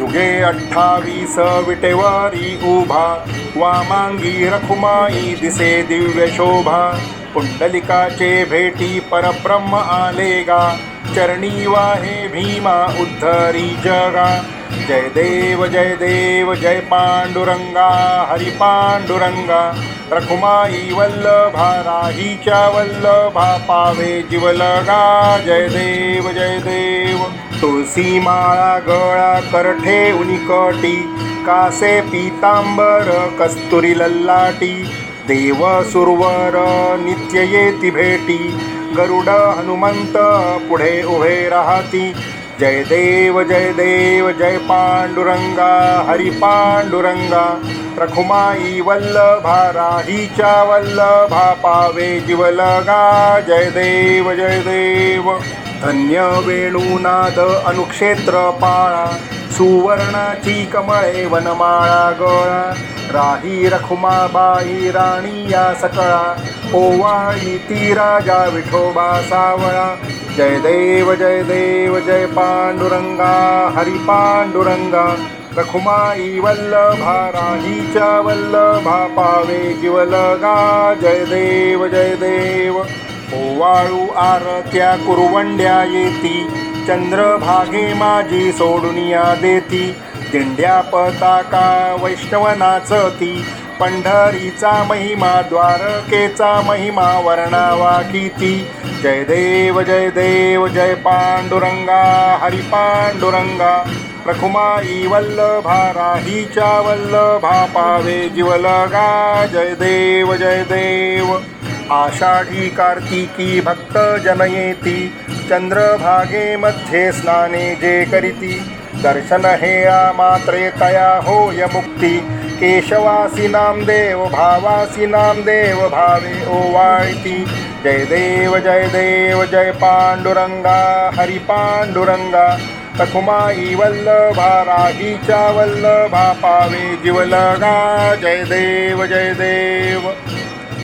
युगे 28 विटेवारी उभा, वामांगी रखुमाई दिसे दिव्य शोभा. पुंडलिकाचे भेटी परब्रह्म आले गा, चरणी वाहे भीमा उद्धरी जगा. जय देव जय पांडुरंगा, हरी पांडुरंगा. रखुमाई वल्लभा, राहीच्या वल्लभा, पावे जीवलगा. जय देव. तुळसी माळा गळा करठे उनिकटी, कासे पीतांबर कस्तुरी लल्लाटी. देव सुरवर नित्य येती भेटी, गरुड हनुमंत पुढे उभे राहती. जय देव जय पांडुरंगा, हरी पांडुरंगा. रखुमाई वल्लभा, राहीच्या वल्लभा, पावे जीवलगा. जय देव. धन्य वेणुनाद अनुक्षेत्र पाळा, सुवर्णाची कमळे वनमाळा गळा. राही रखुमाबाई राणी या सकळा, ओवाळी ती राजा विठोबा सावळा. जय देव जय पांडुरंगा, हरी पांडुरंगा. रखुमाई वल्लभा, राहीच्या वल्लभा, पावे जीवलगा. जय देव. ओवाळू आरत्या कुरवंड्या येती, चंद्रभागे माझी सोडुनिया देती. दिंड्या पताका वैष्णव नाचती, पंढरीचा महिमा द्वारकेचा महिमा वर्णावा किती. जय देव जय पांडुरंगा, हरी पांडुरंगा. रखुमाई वल्लभा, राहीच्या वल्लभा, पावे जीवलगा. जय देव. आषाढी कार्तिकी भक्त जन येती, चंद्रभागे मध्ये स्नाने जे करीती. दर्शन हे मात्रे तया होय मुक्ती, केशवासी नामदेव भावासी नामदेव, भावे ओवाळती. जय देव जय पांडुरंगा, हरी पांडुरंगा. रखुमाई वल्लभा, राहीच्या वल्लभा, पावे जीवलगा. जय देव.